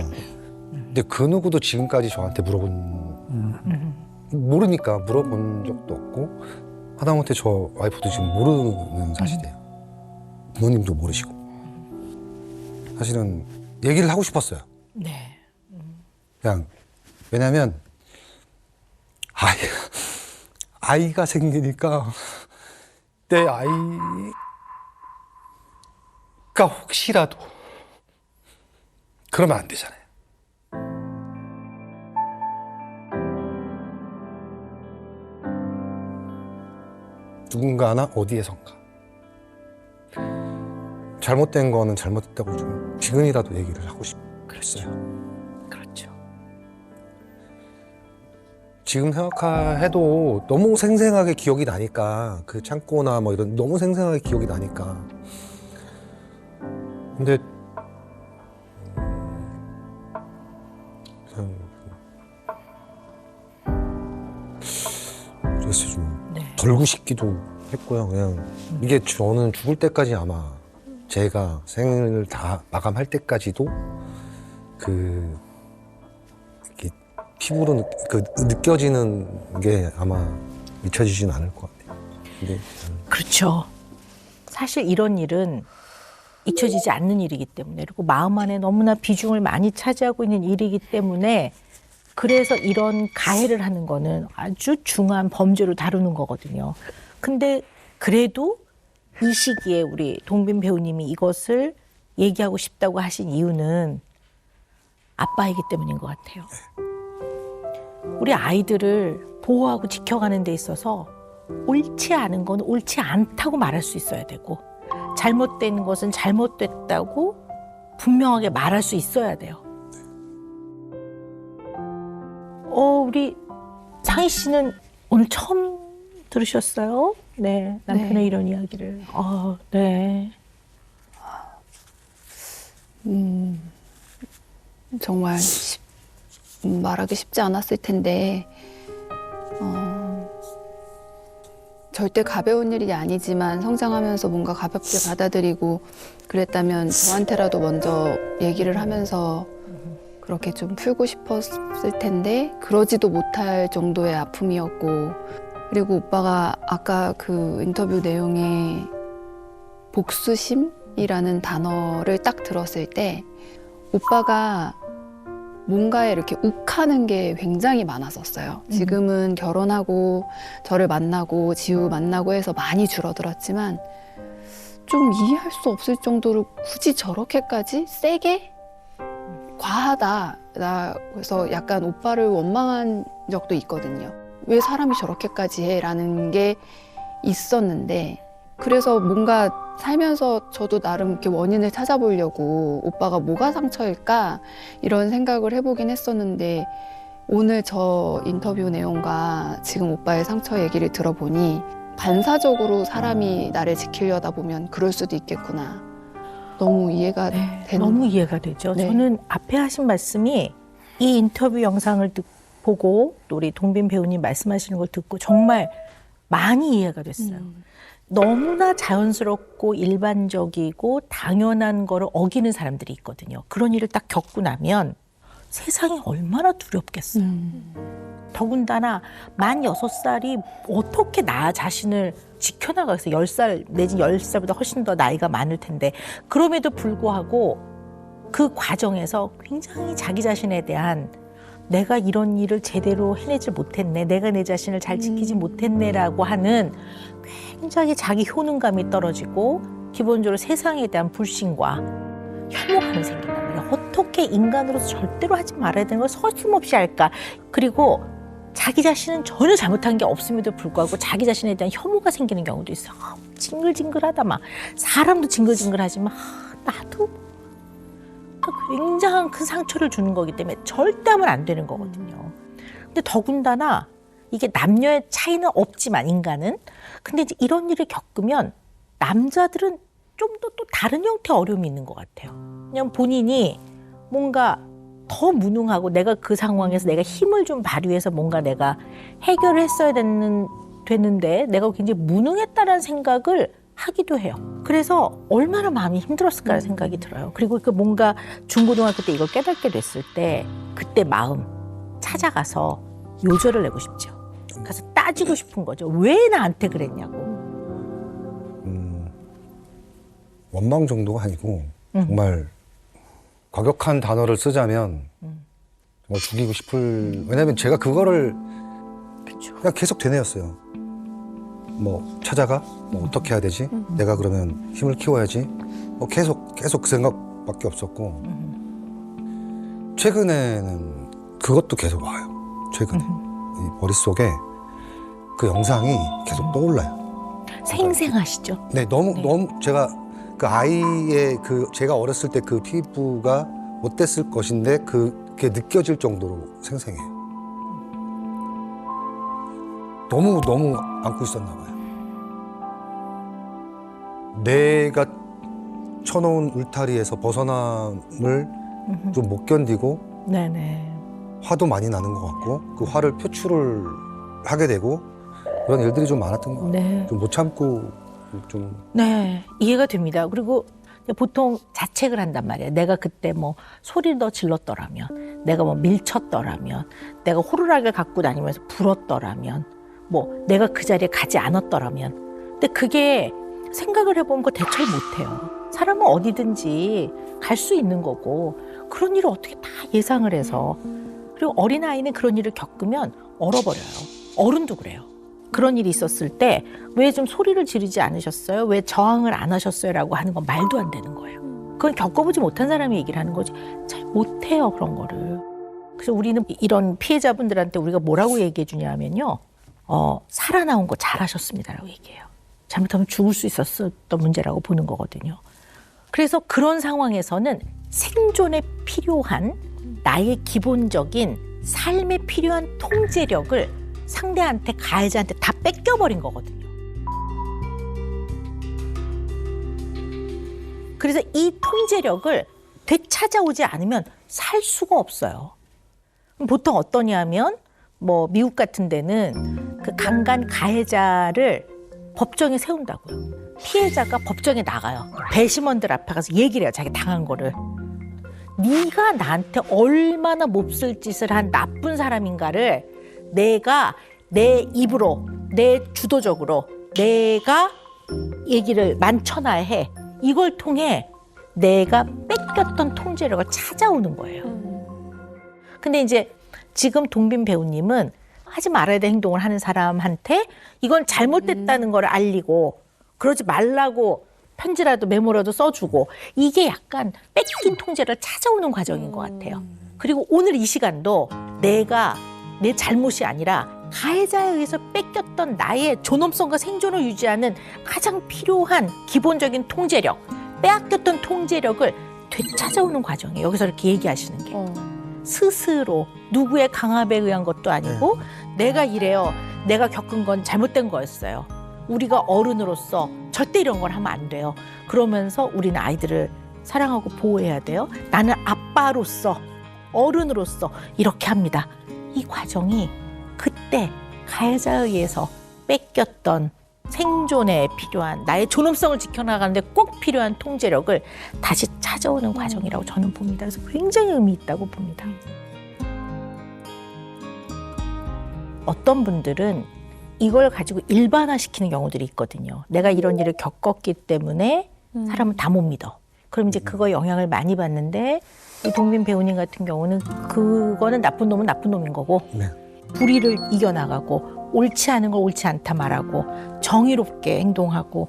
근데 그 누구도 지금까지 저한테 모르니까 물어본 적도 없고 하다못해 저 와이프도 지금 모르는 사실이에요. 부모님도 모르시고 사실은 얘기를 하고 싶었어요. 네. 그냥 왜냐면 아이가 생기니까 내 아이가 혹시라도 그러면 안 되잖아요. 누군가나 어디에선가 잘못된 거는 잘못됐다고 좀 지금이라도 얘기를 하고 싶었어요. 그렇죠. 지금 생각해도 너무 생생하게 기억이 나니까 그 창고나 이런 너무 생생하게 기억이 나니까 근데 그래서 좀 덜고 싶기도 했고요. 그냥 이게 저는 죽을 때까지 아마 제가 생을 다 마감할 때까지도 이렇게 피부로 느껴지는 게 아마 잊혀지진 않을 것 같아요. 근데 그렇죠. 사실 이런 일은 잊혀지지 않는 일이기 때문에 그리고 마음 안에 너무나 비중을 많이 차지하고 있는 일이기 때문에 그래서 이런 가해를 하는 거는 아주 중한 범죄로 다루는 거거든요. 근데 그래도 이 시기에 우리 동빈 배우님이 이것을 얘기하고 싶다고 하신 이유는 아빠이기 때문인 것 같아요. 우리 아이들을 보호하고 지켜가는 데 있어서 옳지 않은 건 옳지 않다고 말할 수 있어야 되고 잘못된 것은 잘못됐다고 분명하게 말할 수 있어야 돼요. 우리 상희 씨는 오늘 처음 들으셨어요? 네, 남편의 네. 이런 이야기를. 네. 정말 말하기 쉽지 않았을 텐데 절대 가벼운 일이 아니지만 성장하면서 뭔가 가볍게 받아들이고 그랬다면 저한테라도 먼저 얘기를 하면서 그렇게 좀 풀고 싶었을 텐데 그러지도 못할 정도의 아픔이었고 그리고 오빠가 아까 그 인터뷰 내용에 복수심이라는 단어를 딱 들었을 때 오빠가 뭔가에 이렇게 욱하는 게 굉장히 많았었어요. 지금은 결혼하고 저를 만나고 지우 만나고 해서 많이 줄어들었지만 좀 이해할 수 없을 정도로 굳이 저렇게까지 세게 과하다. 나 그래서 약간 오빠를 원망한 적도 있거든요. 왜 사람이 저렇게까지 해? 라는 게 있었는데 그래서 뭔가 살면서 저도 나름 이렇게 원인을 찾아보려고 오빠가 뭐가 상처일까? 이런 생각을 해보긴 했었는데 오늘 저 인터뷰 내용과 지금 오빠의 상처 얘기를 들어보니 반사적으로 사람이 나를 지키려다 보면 그럴 수도 있겠구나. 너무 이해가 되는. 너무 이해가 되죠. 네. 저는 앞에 하신 말씀이 이 인터뷰 영상을 보고 또 우리 동빈 배우님 말씀하시는 걸 듣고 정말 많이 이해가 됐어요. 너무나 자연스럽고 일반적이고 당연한 거를 어기는 사람들이 있거든요. 그런 일을 딱 겪고 나면 세상이 얼마나 두렵겠어요. 더군다나 만 6살이 어떻게 나 자신을 지켜나가겠어요. 10살 내지 10살보다 훨씬 더 나이가 많을 텐데 그럼에도 불구하고 그 과정에서 굉장히 자기 자신에 대한 내가 이런 일을 제대로 해내지 못했네. 내가 내 자신을 잘 지키지 못했네라고 하는 굉장히 자기 효능감이 떨어지고 기본적으로 세상에 대한 불신과 혐오감이 생긴단 말이에요. 어떻게 인간으로서 절대로 하지 말아야 되는 걸 서슴없이 할까. 그리고 자기 자신은 전혀 잘못한 게 없음에도 불구하고 자기 자신에 대한 혐오가 생기는 경우도 있어요. 징글징글하다 막. 사람도 징글징글하지만 나도 굉장한 큰 상처를 주는 거기 때문에 절대 하면 안 되는 거거든요. 근데 더군다나 이게 남녀의 차이는 없지만 인간은 근데 이제 이런 일을 겪으면 남자들은 좀 더 또 다른 형태의 어려움이 있는 것 같아요. 그냥 본인이 뭔가 더 무능하고 내가 그 상황에서 내가 힘을 좀 발휘해서 뭔가 내가 해결을 했어야 됐는데 내가 굉장히 무능했다라는 생각을 하기도 해요. 그래서 얼마나 마음이 힘들었을까라는 생각이 들어요. 그리고 그 뭔가 중고등학교 때 이걸 깨닫게 됐을 때 그때 마음 찾아가서 요절을 내고 싶죠. 가서 따지고 싶은 거죠. 왜 나한테 그랬냐고. 원망 정도가 아니고 정말 과격한 단어를 쓰자면 정말 죽이고 싶을. 왜냐면 제가 그거를 그냥 계속 되뇌었어요. 뭐 찾아가? 뭐 어떻게 해야 되지? 내가 그러면 힘을 키워야지. 뭐 계속 그 생각밖에 없었고 최근에는 그것도 계속 와요. 최근에 이 머릿속에 그 영상이 계속 떠올라요. 생생하시죠? 네, 너무 제가 그 아이의 제가 어렸을 때 그 피부가 어땠을 것인데 그게 느껴질 정도로 생생해요. 너무 안고 있었나 봐요. 내가 쳐놓은 울타리에서 벗어남을 좀 못 견디고 네네. 화도 많이 나는 것 같고 그 화를 표출을 하게 되고 그런 일들이 좀 많았던 것 같아요. 네. 좀 못 참고 좀. 네, 이해가 됩니다. 그리고 보통 자책을 한단 말이에요. 내가 그때 뭐 소리를 더 질렀더라면, 내가 뭐 밀쳤더라면, 내가 호루라기를 갖고 다니면서 불었더라면, 뭐 내가 그 자리에 가지 않았더라면. 근데 그게 생각을 해보면 그거 대처를 못해요. 사람은 어디든지 갈 수 있는 거고 그런 일을 어떻게 다 예상을 해서. 그리고 어린아이는 그런 일을 겪으면 얼어버려요. 어른도 그래요. 그런 일이 있었을 때 왜 좀 소리를 지르지 않으셨어요? 왜 저항을 안 하셨어요? 라고 하는 건 말도 안 되는 거예요. 그건 겪어보지 못한 사람이 얘기를 하는 거지. 잘 못해요, 그런 거를. 그래서 우리는 이런 피해자분들한테 우리가 뭐라고 얘기해 주냐면요. 살아나온 거 잘하셨습니다라고 얘기해요. 잘못하면 죽을 수 있었던 문제라고 보는 거거든요. 그래서 그런 상황에서는 생존에 필요한 나의 기본적인 삶에 필요한 통제력을 상대한테, 가해자한테 다 뺏겨버린 거거든요. 그래서 이 통제력을 되찾아오지 않으면 살 수가 없어요. 보통 어떠냐면 뭐 미국 같은 데는 그 강간 가해자를 법정에 세운다고요. 피해자가 법정에 나가요. 배심원들 앞에 가서 얘기를 해요. 자기 당한 거를. 네가 나한테 얼마나 몹쓸 짓을 한 나쁜 사람인가를 내가 내 입으로, 내 주도적으로 내가 얘기를 만천하에 해. 이걸 통해 내가 뺏겼던 통제력을 찾아오는 거예요. 근데 이제 지금 동빈 배우님은 하지 말아야 될 행동을 하는 사람한테 이건 잘못됐다는 걸 알리고 그러지 말라고 편지라도 메모라도 써주고 이게 약간 뺏긴 통제를 찾아오는 과정인 것 같아요. 그리고 오늘 이 시간도 내가 내 잘못이 아니라 가해자에 의해서 뺏겼던 나의 존엄성과 생존을 유지하는 가장 필요한 기본적인 통제력, 빼앗겼던 통제력을 되찾아오는 과정이에요. 여기서 이렇게 얘기하시는 게. 스스로 누구의 강압에 의한 것도 아니고 내가 이래요. 내가 겪은 건 잘못된 거였어요. 우리가 어른으로서 절대 이런 걸 하면 안 돼요. 그러면서 우리는 아이들을 사랑하고 보호해야 돼요. 나는 아빠로서 어른으로서 이렇게 합니다. 이 과정이 그때 가해자에 의해서 뺏겼던 생존에 필요한 나의 존엄성을 지켜나가는데 꼭 필요한 통제력을 다시 찾아오는 과정이라고 저는 봅니다. 그래서 굉장히 의미 있다고 봅니다. 어떤 분들은 이걸 가지고 일반화시키는 경우들이 있거든요. 내가 이런 일을 겪었기 때문에 사람을 다 못 믿어. 그럼 이제 그거에 영향을 많이 받는데 이 동민 배우님 같은 경우는 그거는 나쁜 놈은 나쁜 놈인 거고 네. 불의를 이겨나가고 옳지 않은 걸 옳지 않다 말하고 정의롭게 행동하고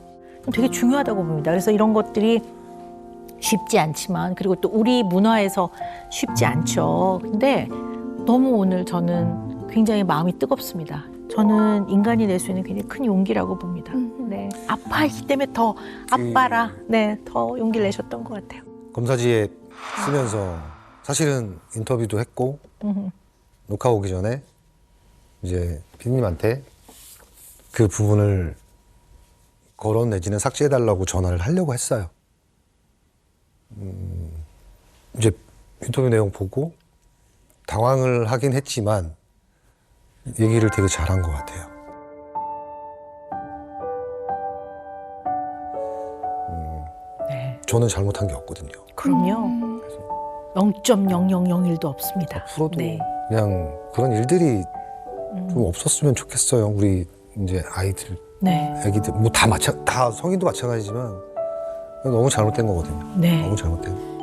되게 중요하다고 봅니다. 그래서 이런 것들이 쉽지 않지만 그리고 또 우리 문화에서 쉽지 않죠. 근데 너무 오늘 저는 굉장히 마음이 뜨겁습니다. 저는 인간이 낼 수 있는 굉장히 큰 용기라고 봅니다. 네. 아파하기 때문에 더 아빠라 더 용기를 내셨던 것 같아요. 검사지에 쓰면서 사실은 인터뷰도 했고 녹화 오기 전에 이제 피디님한테 그 부분을 거론 내지는 삭제해달라고 전화를 하려고 했어요. 이제 인터뷰 내용 보고 당황을 하긴 했지만 얘기를 되게 잘한 것 같아요. 저는 잘못한 게 없거든요. 그럼요. 0.0001도 없습니다. 앞으로도 네. 그냥 그런 일들이 좀 없었으면 좋겠어요. 우리 이제 아이들, 네. 애기들 뭐 다 성인도 마찬가지지만 너무 잘못된 거거든요. 네. 너무 잘못된.